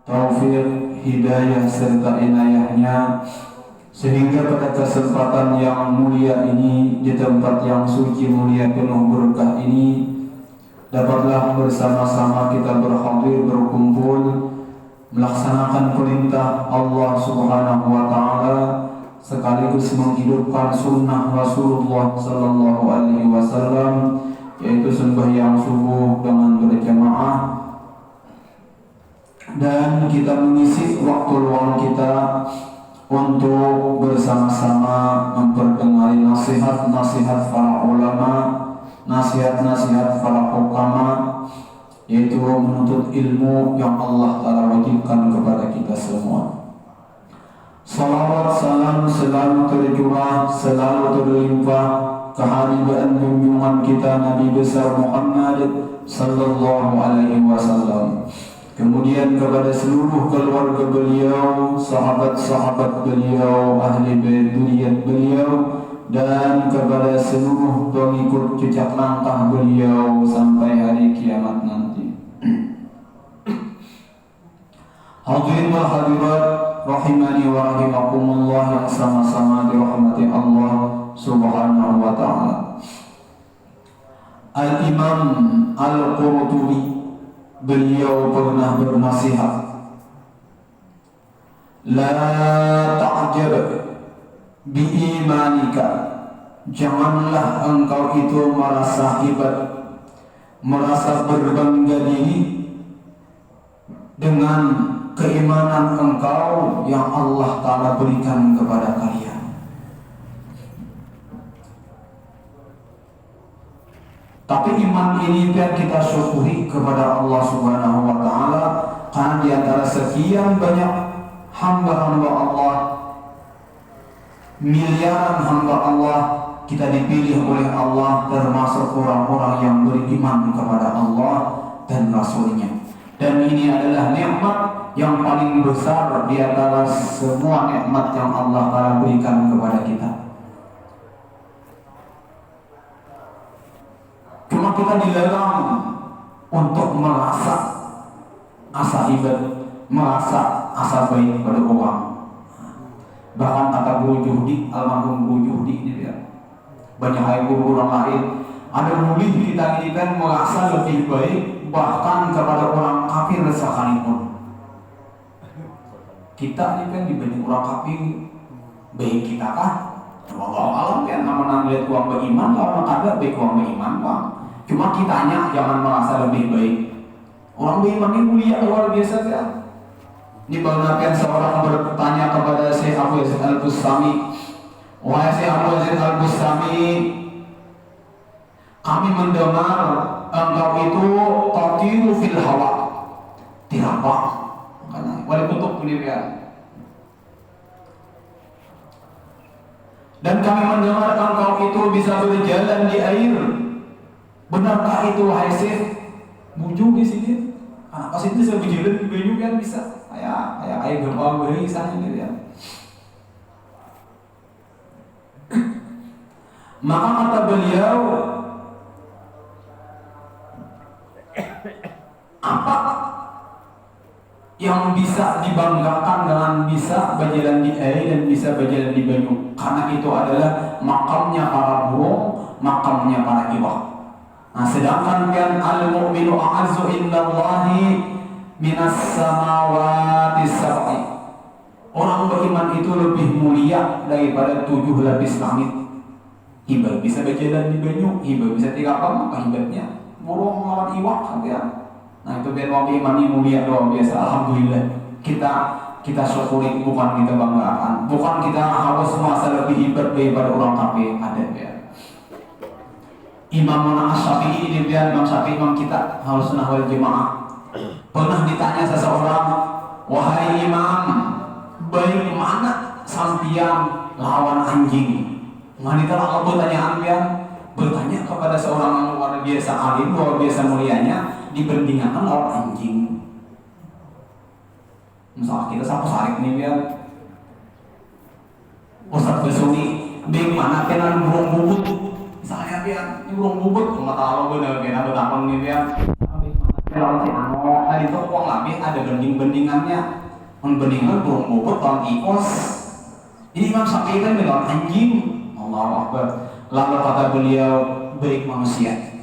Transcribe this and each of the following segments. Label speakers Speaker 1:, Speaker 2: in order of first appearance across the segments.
Speaker 1: taufik, hidayah serta inayahnya, sehingga pada kesempatan yang mulia ini, di tempat yang suci mulia penuh berkah ini, dapatlah bersama-sama kita berhadir berkumpul melaksanakan perintah Allah Subhanahu wa taala, sekaligus menghidupkan sunnah Rasulullah sallallahu alaihi wasallam, yaitu sembahyang subuh dengan berjamaah, dan kita mengisi waktu luang kita untuk bersama-sama memperdengar nasihat-nasihat para ulama, nasihat-nasihat para hukama, yaitu menuntut ilmu yang Allah Ta'ala wajibkan kepada kita semua. Salawat salam selalu tercurah, selalu terlimpah kehadiran junjungan kita Nabi besar Muhammad sallallahu alaihi wasallam. Kemudian kepada seluruh keluarga beliau, sahabat-sahabat beliau, ahli bait beliau, dan kepada seluruh pengikut jejak langkah beliau sampai hari kiamat nanti. Hadirin wa hadirat rahimani wa rahimakumullah yang sama-sama dirahmati Allah Subhanahu wa taala. Al-Imam Al-Qurtubi beliau pernah bernasihat, la ta'jab biimanika, janganlah engkau itu merasa hebat, merasa berbangga diri dengan keimanan engkau yang Allah Ta'ala berikan kepada kalian. Tapi iman ini biar kita syukuri kepada Allah Subhanahu wa taala, karena di antara sekian banyak hamba-hamba Allah, miliaran hamba Allah, kita dipilih oleh Allah termasuk orang-orang yang beriman kepada Allah dan Rasul-Nya. Dan ini adalah nikmat yang paling besar di antara semua nikmat yang Allah Ta'ala berikan kepada kita. Cuma kita dilarang untuk merasa asa ibadah, merasa asa baik pada orang. Bahkan kata Guru Juhdi, almarhum Guru Juhdi ini dia, banyak guru orang lain, ada boleh kita ini kan merasa lebih baik bahkan kepada orang kafir sekalipun. Kita ini kan dibanding orang kafir baik kita kan? Allah alam kan, nama lihat uang beriman, orang kagak baik uang beriman bang. Cuma kitanya jangan merasa lebih baik. Orang beriman ini mulia luar biasa kan? Ini bahkan seorang bertanya kepada Syekh Abu Yazid Al-Bustami, wahai Syekh Abu Yazid Al-Bustami, kami mendengar engkau itu tatiru fil hawa, terbang, karena wali bentuk pendirian. Dan kami mendengar engkau itu bisa berjalan di air. Benarkah itu wahai Syekh? Bujuk di sini. Pas itu saya berjalan di banyu kan bisa. Kayak air gempa beri sana gitu ya. Maka kata beliau, apa yang bisa dibanggakan dengan bisa berjalan di air dan bisa berjalan di banyu? Karena itu adalah makamnya para burung, makamnya para iwak. Nah, sedangkan kan al-mu'minu a'azzu indallahi minas samawati sab'i. Orang beriman itu lebih mulia daripada 7 lapis langit. Hibah bisa berjalan di banyu, hibah bisa tinggalkan, maka hibahnya burung lawan iwak ya. Nah, itu biar orang beriman ini mulia luar biasa. Alhamdulillah kita syukuri, bukan kita banggakan, bukan kita harus merasa lebih hebat daripada orang kafir. Ada ya. Imam Syafi'i ini dia, Imam Syafi'i imam kita Ahlus Sunnah wal Jamaah. Pernah ditanya seseorang, wahai imam, baik mana sampian lawan anjing? Wanita Allah pertanyaan dia bertanya kepada seorang yang luar biasa alim, luar biasa mulianya, dibandingkan lawan anjing. Misalnya kita sapu sarik nih dia, Ustaz Besuni, baik mana kenal burung bubut? Misalnya dia, ini burung bubut, nggak tahu bener, kena bertakon nih dia. Kalau si Ano, tadi itu uang lebih ada banding-bandingannya. Membandingkan burung bobot lawan tikus. Ini Imam Syafi'i kan bilang anjing. Allahu Akbar. Lalu kata beliau baik manusia.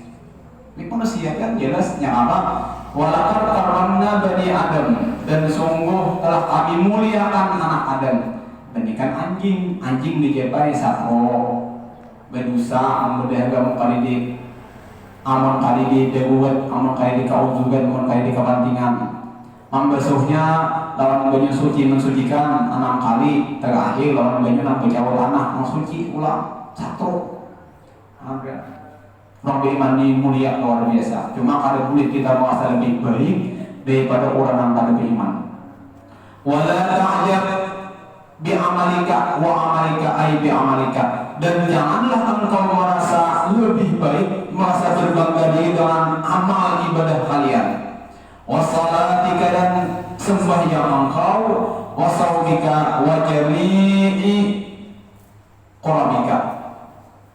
Speaker 1: Baik manusia kan jelasnya apa? Walaqad karramna bani Adam, dan sungguh telah kami muliakan anak Adam. Bandingkan anjing, anjing dijepai satro berdosa, kemudian kamu kali di aman kali di debuat, aman kali di kauzugan, aman kali di kepentingan. Membasuhnya lawan banyu suci mensucikan 6 kali, terakhir lawan banyu nang bercawa tanah mensuci ulang satu. Orang beriman mulia luar biasa. Cuma kalau boleh kita merasa lebih baik daripada orang yang tak beriman. Wala ta'jab bi amalika wa amalika ay bi amalika. Dan janganlah engkau merasa lebih baik, merasa berbangga diri dengan amal ibadah kalian. Wassalatika, dan sembahyang engkau, wasaumika wa jami'i qurabika,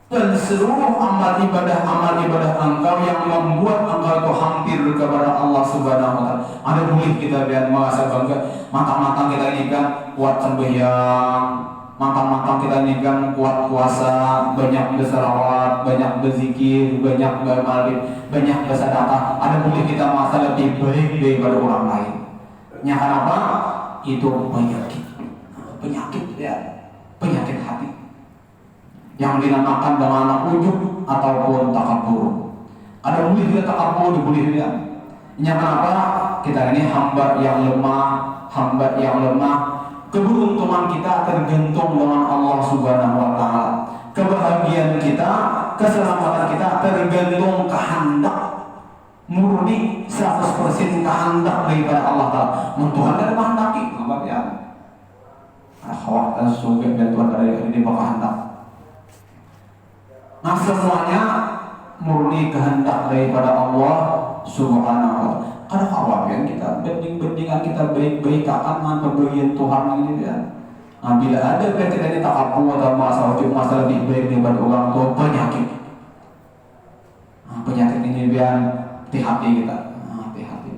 Speaker 1: dan seluruh amal ibadah engkau yang membuat engkau itu hampir kepada Allah Subhanahu wa Ta'ala. Ada boleh kita biar merasa bangga, matang-matang kita ini kan kuat sembahyang, matang-matang kita ini kan kuat puasa, banyak berselawat, banyak berzikir, banyak beramal, banyak bersedekah. Ada boleh kita merasa lebih baik daripada orang lain. Ya kenapa? Itu penyakit ya, penyakit hati yang dinamakan dengan ujub ataupun takabur. Ada boleh kita takabur, boleh dia. Ini kenapa? Kita ini hamba yang lemah. Keberuntungan kita tergantung dengan Allah Subhanahu wa Ta'ala. Kebahagiaan kita, keselamatan kita tergantung kehendak murni 100% kehendak daripada Allah Ta'ala. Tuhan ada kehendaki, apa ya? Khawatir surga dan Tuhan ada di bawah kehendak. Nah semuanya murni kehendak daripada Allah Subhanahu wa Ta'ala. Karena khawatir kita banding-bandingan kita baik-baik akan pemberian Tuhan ini ya. Nah, bila ada kita ini takabur atau masa lebih baik daripada orang tua, penyakit. Nah, penyakit ini biar hati-hati kita. Hati-hati.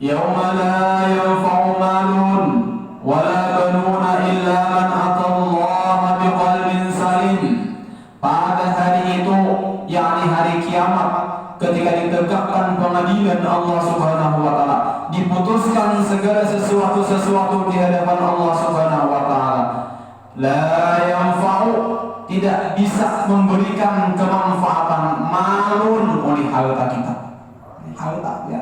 Speaker 1: Yauma la yanfa'u malun wala banuna illa man atallaha biqalbin salim. Pada hari itu, yakni hari kiamat, ketika ditegakkan pengadilan Allah Subhanahu wa Ta'ala, diputuskan segala sesuatu di hadapan Allah Subhanahu wa Ta'ala, la yanfa'u, tidak bisa memberikan kemanfaatan malun oleh harta kita. Harta ya,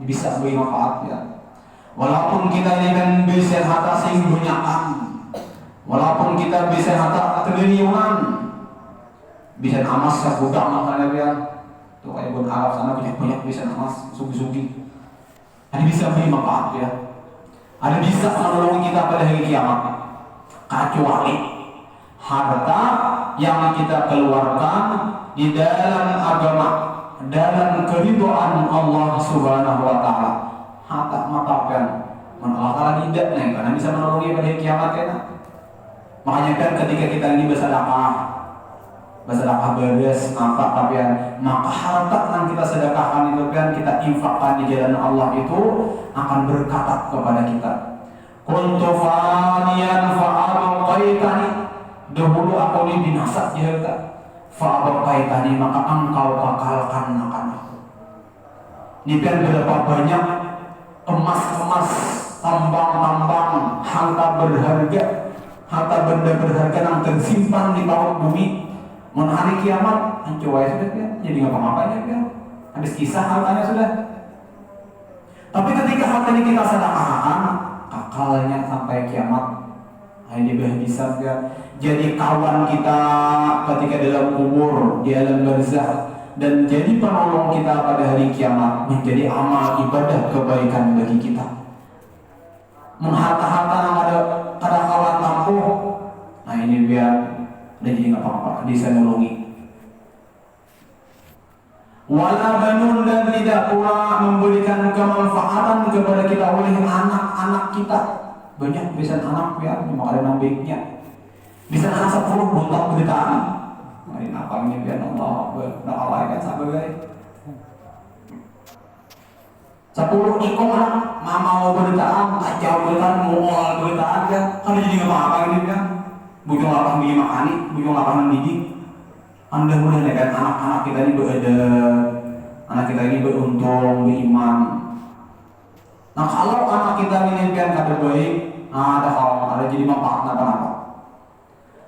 Speaker 1: bisa beri manfaat ya. Walaupun kita ini kan bisa harta sing banyakan, walaupun kita bisa harta triliunan, bisa emas segudang makanya ya. Tuh kayak buat Arab sana banyak bisa emas sugi-sugi. Ada bisa beri manfaat ya. Ada bisa menolong kita pada hari kiamat. Kecuali harta yang kita keluarkan di dalam agama, dalam keridhaan Allah Subhanahu wa Ta'ala. Harta matakan Allah Ta'ala tidak nih, karena bisa menolong dia pada hari kiamat ya. Makanya kan ketika kita ini bersedekah beres maka harta yang kita sedekahkan itu kan kita infakkan di jalan Allah itu akan berkata kepada kita, kuntu faniyan fa'abqaitani, dahulu aku ini binasa di harta, fa'abqaitani, maka engkau kekalkan akan aku. Ini kan berapa banyak emas-emas, tambang-tambang, harta berharga, harta benda berharga yang tersimpan di bawah bumi. Mau hari kiamat, ancuai sudah ya, jadi ngapa-ngapain ya, habis kisah hartanya sudah. Tapi ketika hartanya kita sedekahkan, kakalnya sampai kiamat, ini bisa ya, jadi kawan kita ketika dalam kubur, di alam barzakh, dan jadi penolong kita pada hari kiamat, menjadi amal ibadah kebaikan bagi kita. Harta-harta yang ada kawan tampuh, nah ini biar dan jadi nggak apa-apa, bisa nolongi. Wala banun, dan tidak pula memberikan kemanfaatan kepada kita oleh anak-anak kita. Banyak bisa anak ya, cuma ada baiknya. Bisa anak 10 bontak beritaan. Lain apa ini biar Allah berdoa sebagai 10 ikong anak mama beritaan, kacau beritaan, mual beritaan kan, kan jadi nggak apa ini kan, bujung lapang biji makani, bujung lapangan biji, anda mudah kan anak-anak kita ini berada, anak kita ini beruntung, beriman. Nah kalau anak kita ini kan kada baik, ada jadi manfaat apa-apa.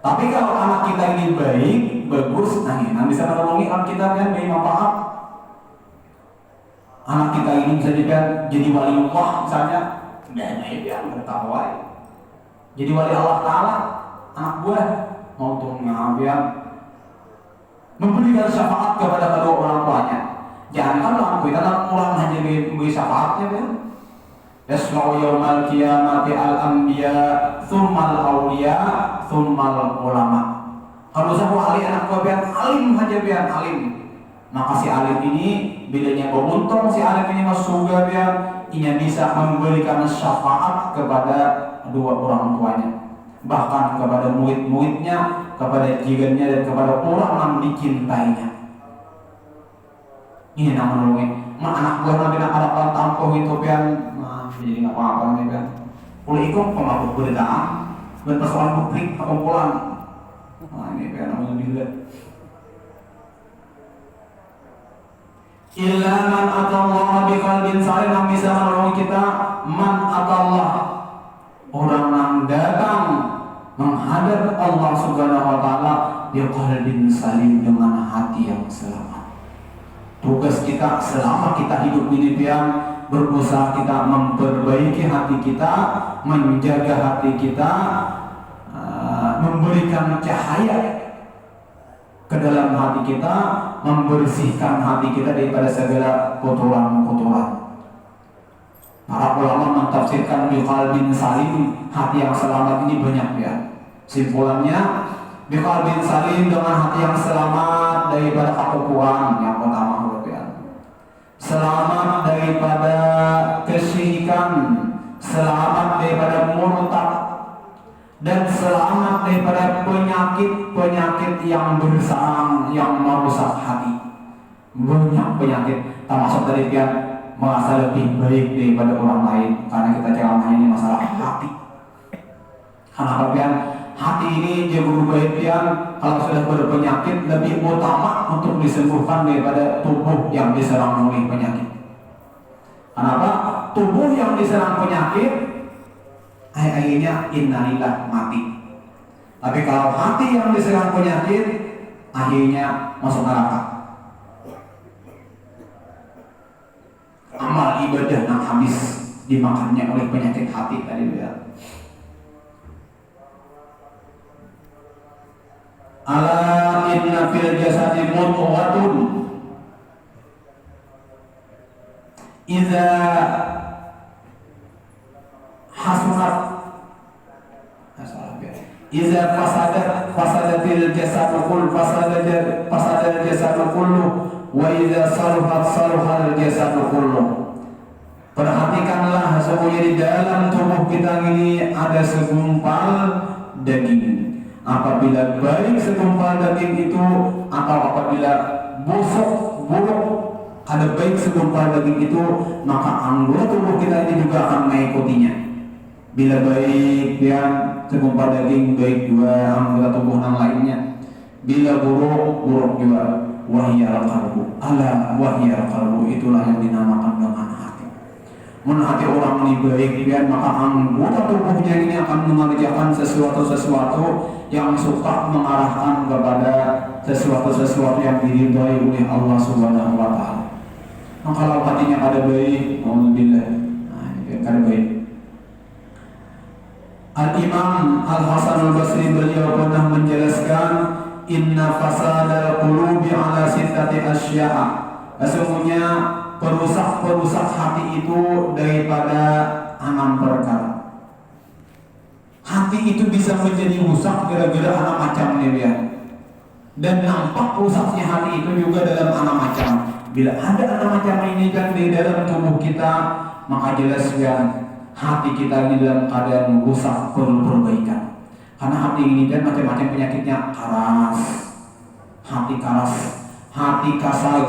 Speaker 1: Tapi kalau anak kita ini baik, bagus, nah bisa menolongi anak kita kan baik manfaat. Anak kita ini bisa jadi wali Allah misalnya, dan ya bertawai. Jadi wali Allah Taala, anak buah mau tunggu biar memberikan syafaat kepada kedua orang tuanya. Jangan kita orang hanya memberi syafaatnya kan. Yasma'u yaumal qiyamati al-anbiya, tsummal awliya, tsummal ulama. Kalau saya wali anak buah biar alim aja biar alim. Maka si alim ini bilanya beruntung, si alim ini masuk surga biar ia bisa memberikan syafaat kepada dua orang tuanya, bahkan kepada murid-muridnya, kepada jirannya dan kepada orang yang dicintainya. Ini namanya anak buah nabi nak ada tampoh itu biar jadi nggak apa-apa nih biar. Oleh itu pemabuk beritaan dan persoalan publik kumpulan. Nah ini biar namanya dilihat. Illa man atallaha biqalbin salim, yang bisa menolong kita man atallah, orang yang datang menghadap Allah Subhanahu wa taala biqalbin salim, dengan hati yang selamat. Tugas kita selama kita hidup ini pian berusaha kita memperbaiki hati kita, menjaga hati kita, memberikan cahaya ke dalam hati kita, membersihkan hati kita daripada segala kotoran-kotoran. Para ulama mentafsirkan biqalbin salim, hati yang selamat ini banyak ya. Simpulannya, biqalbin salim, dengan hati yang selamat daripada kekufuran yang pertama ya. Selamat daripada kesyirikan, selamat daripada murtad, dan selamat daripada penyakit-penyakit yang bersarang yang merusak hati. Banyak penyakit, termasuk dari pihak merasa lebih baik daripada orang lain, karena kita ceramah ini masalah hati. Karena pihak hati ini dia berubah pihak, kalau sudah berpenyakit lebih utama untuk disembuhkan daripada tubuh yang diserang oleh penyakit. Kenapa? Tubuh yang diserang penyakit akhirnya innalillah mati. Tapi kalau hati yang diserang penyakit akhirnya masuk neraka. Amal ibadah yang habis dimakannya oleh penyakit hati tadi ya. Ala inna fil jasadi mudghatun idza hasunat iza fasadatil jasadu kullu fasadal jasadu kullu wa iza saluhal jasadu kullu. Perhatikanlah sesungguhnya di dalam tubuh kita ini ada segumpal daging. Apabila baik segumpal daging itu, atau apabila busuk buruk ada baik segumpal daging itu, maka anggota tubuh kita ini juga akan mengikutinya. Bila baik ya segumpal daging, baik juga anggota tubuh yang lainnya. Bila buruk, buruk juga. Wahyal qalbu, ala wahyal qalbu, itulah yang dinamakan dengan hati. Mun hati orang ini baik ya, maka anggota tubuhnya ini akan mengerjakan sesuatu yang suka mengarahkan kepada sesuatu yang diridhai oleh Allah Subhanahu wa taala. Nah, kalau hatinya ada baik, alhamdulillah. Nah, ini ada baik. Al-Imam Al-Hasan Al-Basri beliau pernah menjelaskan inna fasadal qulubi ala sittati asya'a. Sesungguhnya perusak hati itu daripada 6 perkara. Hati itu bisa menjadi rusak gara-gara 6 macam ya. Dan nampak rusaknya hati itu juga dalam 6 macam. Bila ada 6 macam ini kan di dalam tubuh kita, maka jelas ya hati kita ini dalam keadaan rusak, perlu perbaikan. Karena hati ini kan macam-macam penyakitnya, keras, hati keras, hati kasar,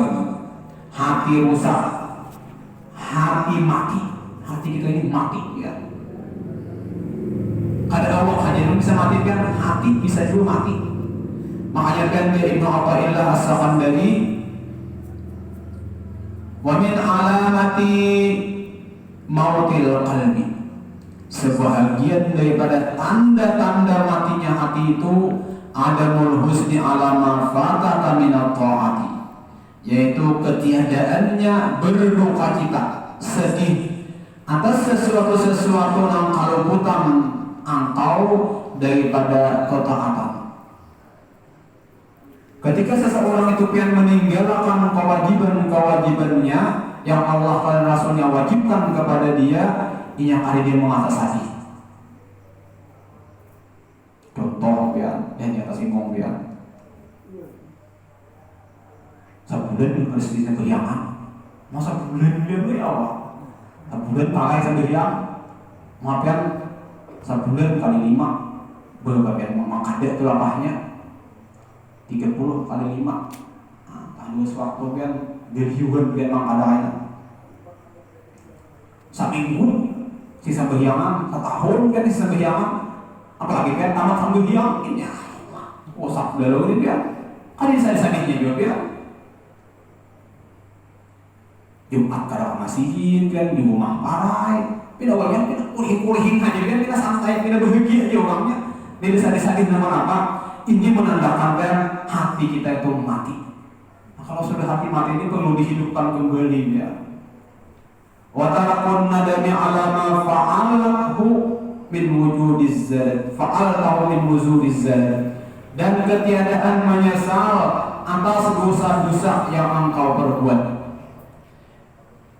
Speaker 1: hati rusak, hati mati. Hati kita ini mati ya. Ada Allah hanya yang bisa matikan hati, bisa juga mati. Makanya kan dari Ibnu Athaillah As-Sakandari, wa min alamati mautil qalbi, sebahagian daripada tanda-tanda matinya hati itu adamul husni ala ma fataka minat ta'ati, yaitu ketiadaannya berduka cita, sedih atas sesuatu yang kalau hutang engkau daripada ketaatan. Ketika seseorang itu pian meninggalkan kewajiban-kewajibannya yang Allah dan Rasulnya wajibkan kepada dia, ia ada dia merasa sedih. Contoh pian, yang nyata singgung pian. Sebulan harus bisa kehilangan. Masa bulan dia beli apa? Sebulan pakai sendirian. Maaf pian, sebulan kali 5 berapa pian memakan dia itu lapahnya 30 kali 5. Nah, tanggung sewaktu kan berhiuan kan mangkadanya. Seminggu sisa berhiangan, setahun kan sisa berhiangan. Apalagi kan tamat sambil hiang ini. Oh sak belo ini dia. Kan saya-sayanya juga dia. Jumat kada masihin kan di rumah parai. Tidak banyak kita kulih-kulihin aja kan kita santai, kita bahagia aja orangnya. Dia bisa-bisain nama apa? Ini menandakan hati kita itu mati. Nah, kalau sudah hati mati ini perlu dihidupkan kembali ya. Wa tarakun nadami ala ma fa'alahu min wujudiz zalal, fa'alahu min wujudiz zalal, dan ketiadaan menyesal atas dosa-dosa yang engkau perbuat.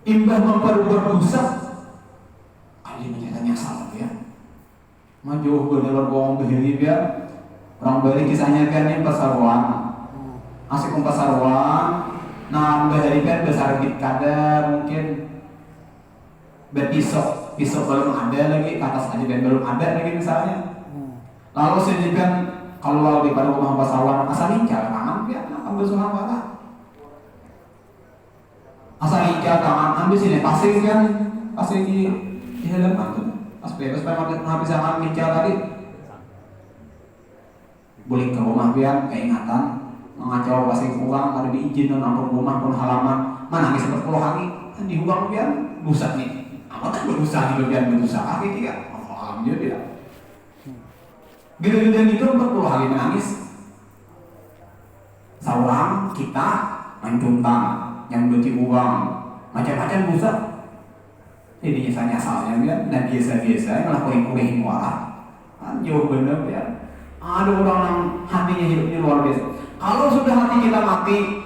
Speaker 1: Imbah memperbuat dosa, kali menyesal ya. Maju ke dalam bohong behiri ya. Orang Bali kisahnya kan ini pasaruan, asik pasaruan. Nah dari kan besar gitu kada mungkin berpisok belum ada lagi, ke atas aja belum ada lagi misalnya. Lalu sejauh kalau daripada rumah pasaruan asal lincah tangan ya, ambil suara mana? Asal lincah tangan ambil sini pasir kan, pasir di halaman tuh, pas bebas habis tangan lincah tadi. Boleh ke rumah pian keingatan mengacau pasir uang ada diizin dan ampun rumah pun halaman mana nggak seperti 10 hari kan di uang pian rusak nih apa tak berusaha di pian berusaha hari dia alhamdulillah dia gede-gedean itu 40 hari menangis seorang kita mencuntang yang berarti uang macam-macam rusak ini nyasanya pian dan biasa-biasa ngelakuin kulihin muara kan jauh bener pian. Ada orang yang hatinya hidupnya luar biasa. Kalau sudah hati kita mati,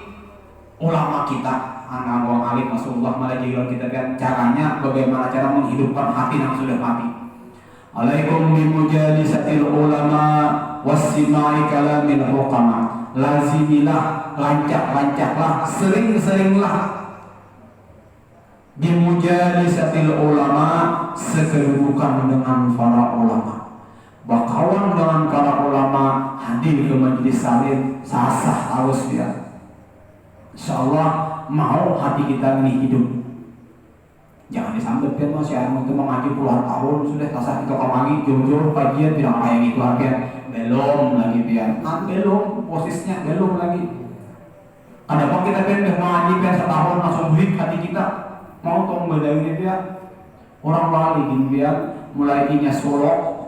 Speaker 1: ulama kita, anak orang alim Rasulullah malah jalan kita kan caranya bagaimana cara menghidupkan hati yang sudah mati. Alaikum bimujalisatil ulama wasimai kalamil hukama. Lazimilah, lancak-lancaklah, sering-seringlah bimujalisatil ulama, sekedudukan dengan para ulama. Berkawan dengan para ulama, hadir ke majelis salim, sasah harus dia. InsyaAllah mau hati kita ini hidup. Jangan disambut kan masih ada itu mengaji puluhan tahun sudah sasah kita kemari jauh-jauh kajian tidak kayak gitu kan belum lagi biar belum posisinya belum lagi. Kadang kita kan udah mengaji kan setahun langsung beli hati kita mau tong bedanya dia orang lali dia mulai inya solok.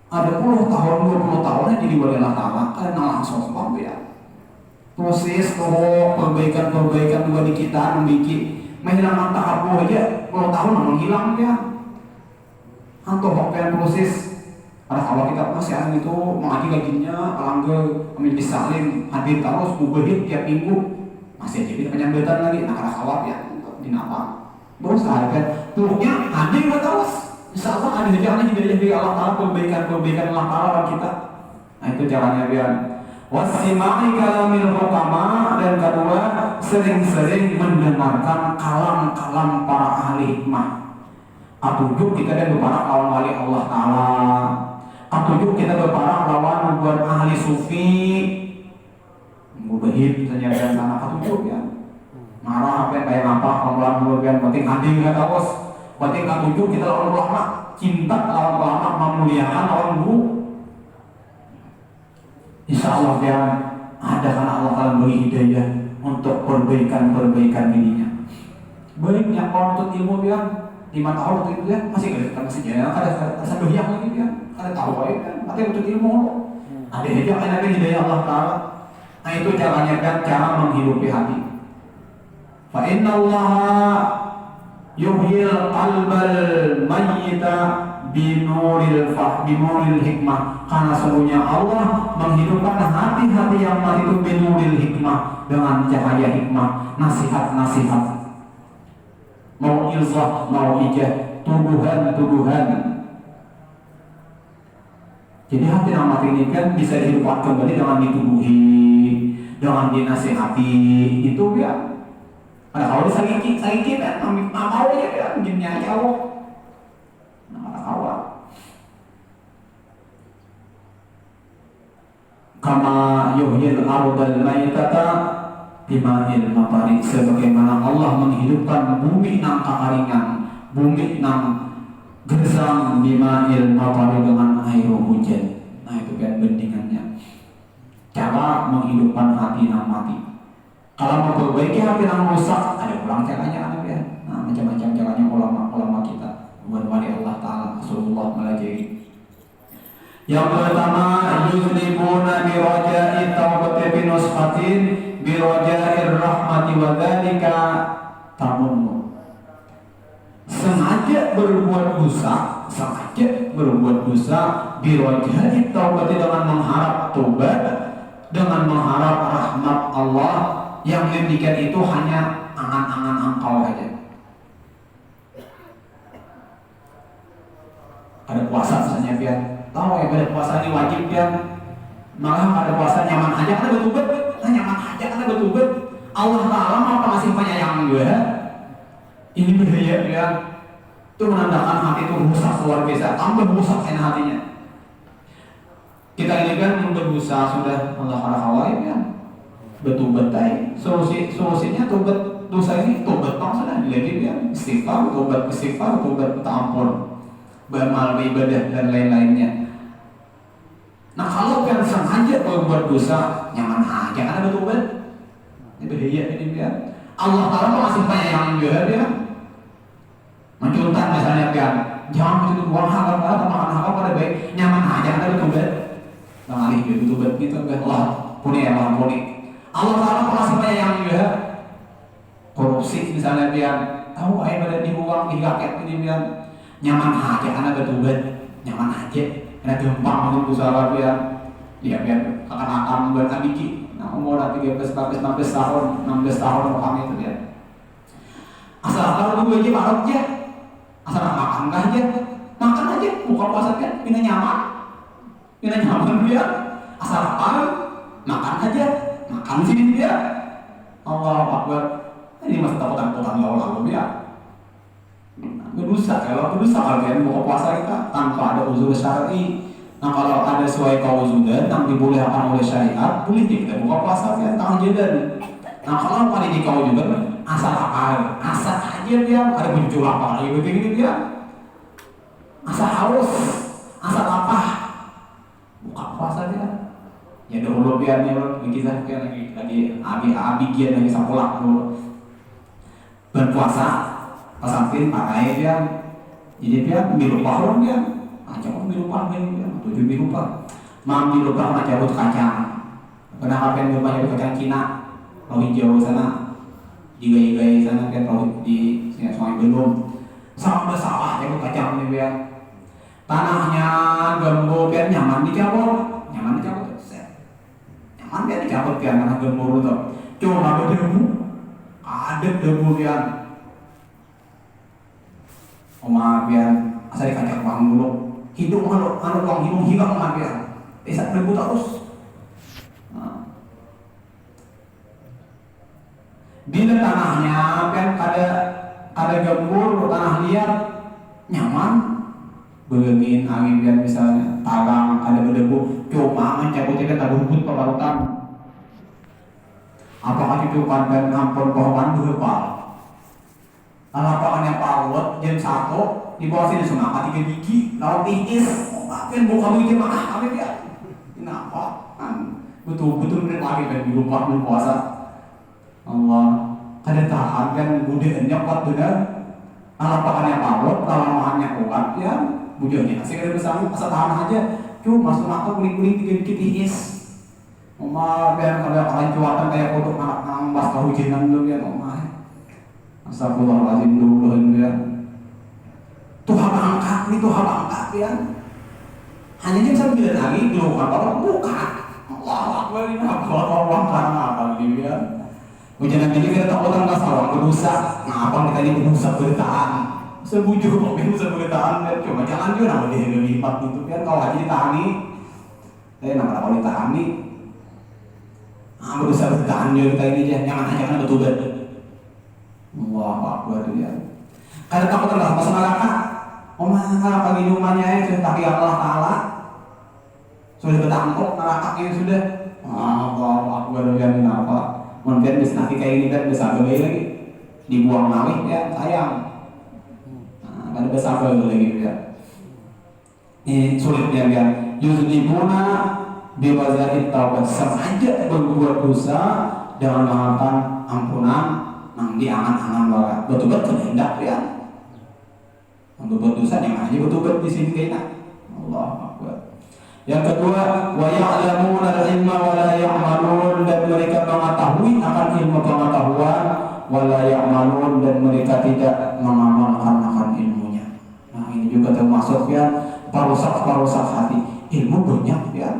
Speaker 1: Ada 10 tahun, 20 tahun jadi boleh lama karena langsung sebab ya. Proses perbaikan juga di kita membuat menghilangkan tahap aja 10 tahun menghilang ya. Atau hokian proses ada kalau kita masih ada itu mengaji gajinya alangga ambil disalim hadir terus ubahit tiap minggu masih jadi penyambutan lagi nah ada khawat ya di apa berusaha kan tuhnya hadir terus. Insyaallah ada jalannya dari Allah Ta'ala perbaikan Allah Ta'ala kita. Nah itu caranya biar wasimai kalamil hukama, dan kedua sering-sering mendengarkan kalam-kalam para ahli hikmah. Atujuk kita dan beberapa lawan wali Allah Ta'ala. Atujuk kita beberapa lawan buat ahli sufi. Mubahid ternyata anak ketujuh ya. Marah apa kayak apa pelan kemudian penting adil nggak tahu. Penting ketujuh kita lawan ulama, cinta lawan ulama, memuliakan lawan guru. Insya Allah dia ada karena Allah akan beri hidayah untuk perbaikan dirinya. Baik yang menuntut ilmu dia 5 tahun itu ya masih masih jalan ada doyang lagi dia ada tahu ya kan ada untuk ilmu ada hidayah kan ada hidayah Allah Taala. Nah itu caranya kan cara menghidupi hati. Fa inna Allah yuhyil qalbal mayyita binuril hikmah, karena sesungguhnya Allah menghidupkan hati-hati yang mati itu binuril hikmah, dengan cahaya hikmah, nasihat-nasihat, mau ilzah, mau ijah, tuduhan. Jadi hati yang mati ini kan bisa dihidupkan kembali dengan dituduhi, dengan dinasihati, itu ya. Ada kalau disakiti kan, mau aja kan, gini aja Allah. Nah, awal. Kama yuhyil ardal maytata bima'il matari, sebagaimana Allah menghidupkan bumi nang kakaringan, bumi nang gersang bima'il matari dengan air hujan. Nah itu kan bendingannya. Cara menghidupkan hati nang mati. Kalau memperbaiki hati yang rusak, ada ulang caranya kan ya. Nah, macam-macam caranya ulama kita. Wali Allah Taala, Rasulullah melajari. Yang pertama, yuzlibuna bi raja'i taubati bi nusfatin bi raja'ir rahmati wa dzalika tamunnu. Sengaja berbuat dosa bi raja'i taubati, dengan mengharap tobat, dengan mengharap rahmat Allah. Yang demikian itu hanya angan-angan engkau saja. Ada puasa misalnya biar tahu ya, pada puasa ini wajib ya. Malah pada puasa nyaman aja karena betubat, Allah Taala mau pengasih penyayang juga. Ini bahaya ya. Itu menandakan hati itu rusak luar biasa, tambah rusak hatinya. Kita ini kan berdosa sudah Allah Taala ya. Betubat tadi solusinya tobat dosa ini, tobat maksudnya lagi ya istighfar, tobat minta ampun, beramal ibadah dan lain-lainnya. Nah kalau kan sengaja berbuat dosa, nyaman aja karena bertobat, ini bahaya ini ya. Allah Taala masih penyayang juga dia. Mencontoh misalnya kan, jangan begitu buang haram atau makan haram pada baik, nyaman aja karena bertobat. Bang Ali dia bertobat gitu kan, Allah puni. Allah Taala masih penyayang juga. Korupsi misalnya dia tahu pada diuang di rakyat ini dia nyaman aja karena bertobat, nyaman aja karena gampang untuk usaha dia akan buat abiki. Nah umur 13, 14, 16 tahun orang itu dia. Asal kalau gue aja marah aja, asal makan aja, buka puasa kan, mina nyaman dia. Asal makan aja. Makan sini dia. Allahu Akbar. Ini masih takutan lalu ya. Berdosa kalau kalian buka puasa kita tanpa ada uzur syar'i. Nah kalau ada sesuai kauzudan yang dibolehkan oleh syariat, boleh kita buka puasa kan tangan jadan. Nah kalau pada di kauzudan asal aja dia ada muncul apa lagi begini dia. Asal haus, asal apa? Buka puasa dia. Ya dahulu biar kita lagi abi gian lagi sampulak dulu berpuasa pasangkin pakai dia, jadi dia milupa orang dia aja kok milupa dia 7 milupa macam cabut kacang, kenapa pengen cabut kacang Cina roh hijau sana jigai sana kan roh di sungai belum sama sawah cabut kacang ini biar tanahnya gembur biar nyaman dicabut dia dicabut kan karena gembur itu cuma ada debu yang biar asal dikacak uang dulu hidung uang hidung hilang biar bisa debu terus. Bila tanahnya kan ada gembur tanah liat nyaman berangin angin biar misalnya talang ada berdebu cuma mencabutnya kan ada rumput pebarutan Apakah itu kan ampun pohon berpal? Apakah yang pawat jam 1 di bawah sini semua 3 gigi, lalu tiis, kan buka biji mah kami dia. Kenapa? Betul-betul lagi kan di rumah berpuasa. Allah, kada tahan kan budenya kuat benar. Apakah yang pawat, kalau makannya kuat ya, bujurnya kasih kada besar, asal tahan aja. Cuma masuk akal kuning-kuning 3 gigi tiis. Omah biar kalau kalian cuakan kayak kodok anak nambas kehujanan dulu ya omah. Astagfirullahaladzim dulu ya. Tuhan angkat nih Tuhan angkat ya. Hanya dia bisa bilang lagi keluar kalau buka. Allah Akbar ini apa orang karena apa gitu ya. Ujian ini kita tahu orang kasar berdosa. Nah apa kita ini berdosa bertahan. Sebujuk kok berdosa bertahan dan cuma jangan juga nama dia lipat gitu biar kau aja ditahani. Nama kau ditahani. Berusaha bertahan dia kita ini aja, jangan betul-betul. Wah, Akbar dia. Karena takut terlalu masuk neraka. Omah pagi rumahnya itu tapi Allah Taala sudah bertangkap nerakanya sudah. Allah Akbar dia ini apa? Mungkin bisa nanti kayak ini kan bisa beli lagi, dibuang lagi ya sayang. Ada besar lagi ya. Ini sulitnya dia. Yuzlibuna biwazahit taubat, sengaja berbuat dosa dengan mengharapkan ampunan nang di angan-angan barat. Betul-betul hendak ya. Berbuat dosa yang aja betul-betul di sini kena. Allah Akbar. Yang kedua, wa ya'lamuna al-ilma wa la ya'malun, dan mereka mengetahui akan ilmu pengetahuan, wa la ya'malun, dan mereka tidak mengamalkan akan ilmunya. Nah, ini juga termasuk ya parusak hati. Ilmu banyak ya.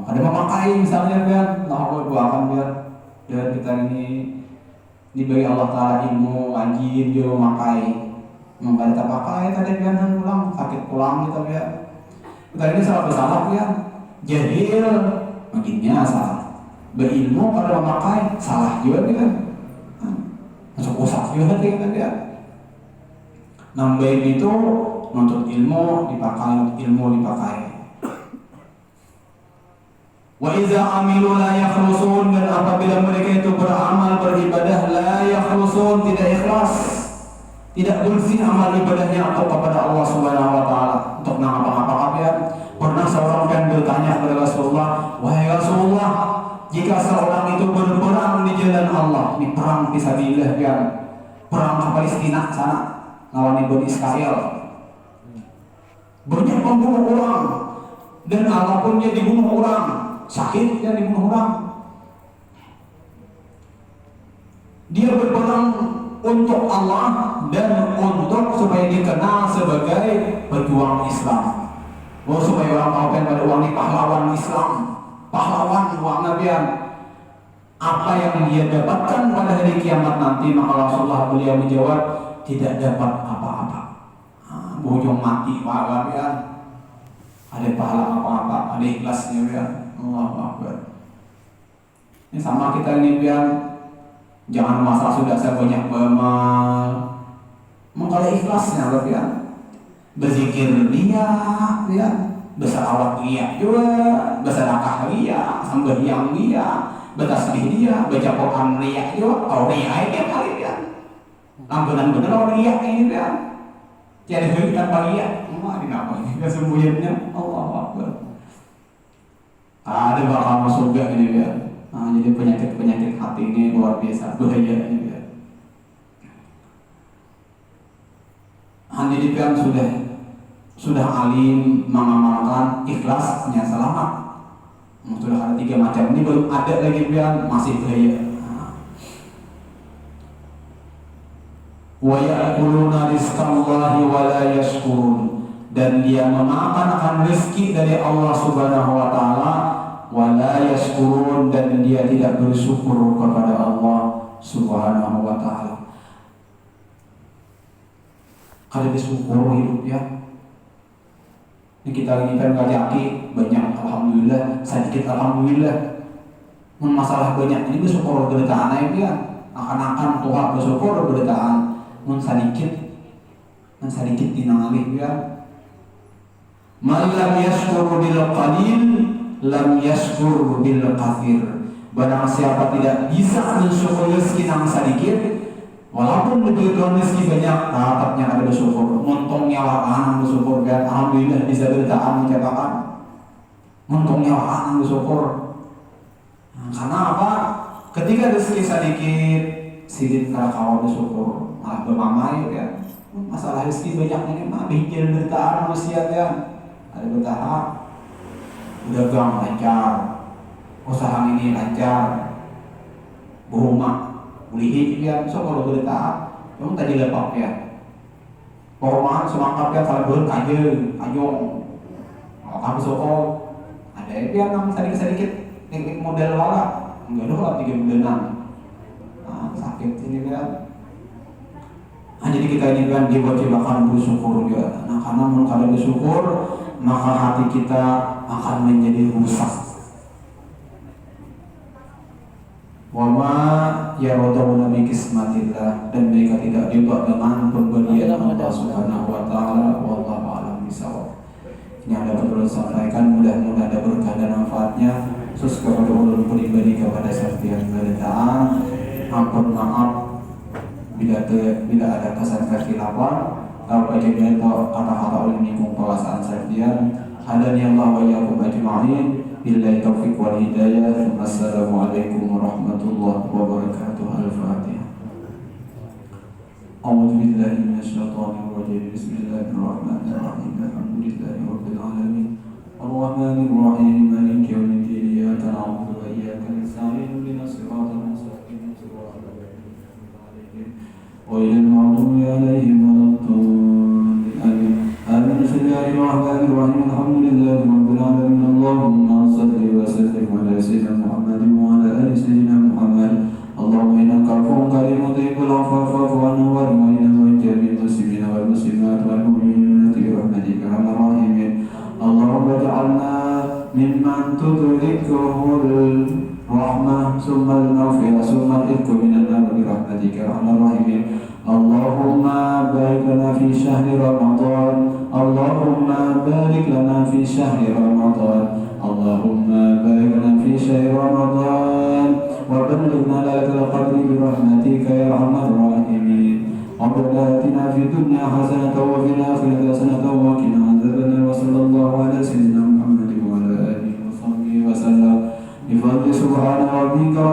Speaker 1: Ada memakai misalnya kan, Allah doakan biar dan kita ini diberi Allah Taala ilmu, rajin dia memakai, mengkali tak pakai tadi biaran pulang sakit pulang gitu ya. Kita ini salah bersalah ya, jahil makinnya salah, berilmu pada memakai salah juga kan, masuk usah juga kan ya. Nambah itu menuntut ilmu dipakai. Wa iza amilu la yakhlusun, dan apabila mereka itu beramal beribadah la yakhlusun, tidak ikhlas, tidak bersih amal ibadahnya kepada Allah Subhanahu wa taala untuk apa-apa ya. Pernah seorang kan bertanya kepada Rasulullah, "Wahai Rasulullah, jika seorang itu berperang di jalan Allah, ini perang fisabilillah kan, perang ke Palestina sana lawan Bani Israel, banyak membunuh orang dan apapun dia dibunuh orang, sakit dia dibunuh orang. Dia berperang untuk Allah dan untuk supaya dikenal sebagai pejuang Islam. Supaya orang tahu kan pada uang ini pahlawan Islam, pahlawan uang Nabian. Apa yang dia dapatkan pada hari kiamat nanti, maka Rasulullah beliau menjawab, tidak dapat apa-apa. Bujung mati Nabian. Ada pahala apa-apa, ada ikhlasnya ya. Allahu Akbar. Ini sama kita ini biar jangan masalah sudah saya banyak beramal, mengkala ikhlasnya ya. Berzikir dia, ya, bersalawat dia juga, bersedekah dia, sembahyang dia, bertasbih dia, baca Quran dia juga, dia itu kali ya. Langganan bener orang dia ini ya. Tiada hal bagi ya, semua dinapa ini kesembunyiannya Allah Akbar. Ada bakal masuk surga ini ya. Nah, jadi penyakit hati ini luar biasa bahaya ini ya. Jadi kan sudah alim mengamalkan ikhlasnya selamat. Sudah ada 3 macam ini, belum ada lagi biar masih bahaya. Wa ya'kuluna rizqallahi wa la yashkurun, dan dia memakan akan rezeki dari Allah Subhanahu wa taala, wa la yashkurun, dan dia tidak bersyukur kepada Allah Subhanahu wa taala. Kalau bersyukur hidup ya. Ini kita ini kan ngajaki banyak alhamdulillah, sedikit alhamdulillah. Masalah banyak ini bersyukur bertahan ya. Akan Tuhan bersyukur bertahan. Mun sedikit dinangali ya. Man lam yashkur bil qalil lam yashkur bil kathir. Barang siapa tidak bisa mensyukur rezeki yang sedikit, walaupun begitu rezeki banyak, tetapnya ada bersyukur. Untungnya anak bersyukur dan alhamdulillah bisa bertahan mencatatkan. Untungnya anak bersyukur. Karena apa? Ketika rezeki sedikit, sidin kalau bersyukur malah bermamai ya. Masalah rezeki banyak ini mah bikin bertahan manusia ya. Ada bertahan, dagang lancar, usaha ini lancar, berumah, boleh ya, so kalau bertahan, kamu tadi lepak ya. Perumahan semangkap ya kalau berkaje, ayong, kamu sokol, ada ya yang sedikit model wala, enggak ada lah 3 bulanan, sakit ini kan. Jadi kita ini kan diwajibkan bersyukur juga. Nah karena kalau bersyukur maka hati kita akan menjadi rusak. Wama ya rodawuna bi kismatillah, dan mereka tidak dibuat dengan pemberian Allah Subhanahu wa taala. Wallahu a'lam bishawab. Ini ada perlu sampaikan, mudah-mudahan ada berkah dan manfaatnya. Khusus kepada ulul pribadi kepada Syaftian Baritaan, ampun maaf bila ada kesan kesilapan atau bagian atau kata-kata ulimi pembahasan Syaftian. Hadani Allah wa iyyakum ajma'in. Billahi taufiq wal hidayah. Assalamualaikum warahmatullahi wabarakatuh. Al-Fatihah. A'udzu billahi minasyaitonir rajim. Bismillahirrahmanirrahim. Alhamdulillahi rabbil alamin. Ar-Rahmanir Rahim. Maliki yaumiddin. Iyyaka na'budu wa iyyaka nasta'in. Ihdinas siratal mustaqim. Siratal ladzina an'amta 'alaihim ghairil maghdubi 'alaihim waladdallin. Amin. Amin. Bismillahirrahmanirrahim. Alhamdulillahi rabbil alamin. Allahumma shalli wa sallim ala sayyidina Muhammad wa ala ali sayyidina Muhammad. Allahumma innaka 'afuwwun karimun tuhibbul 'afwa fa'fu 'anna warhamna wa jami'il muslimina wal muslimat wal mu'minina bi rahmatika ya arhamar rahimin. Allahumma ij'alna mimman tudrikuhul rahmah summa al-maghfirah summa al-'itq minan nar bi rahmatika ya arhamar rahimin. Allahumma barik lana fi syahri Ramadan. Allahumma barik lana fi syahri Ramadan. Allahumma barik lana fi syahri Ramadan wa ballighna lailatul qadri bi rahmatika ya arhamar rahimin. Rabbana atina fid dunya hasanatan wa fil akhirati hasanatan wa qina adzabannar. Wa sallallahu ala sayyidina Muhammad wa ala alihi wa sahbihi wa sallam. Bi fadli subhana rabbika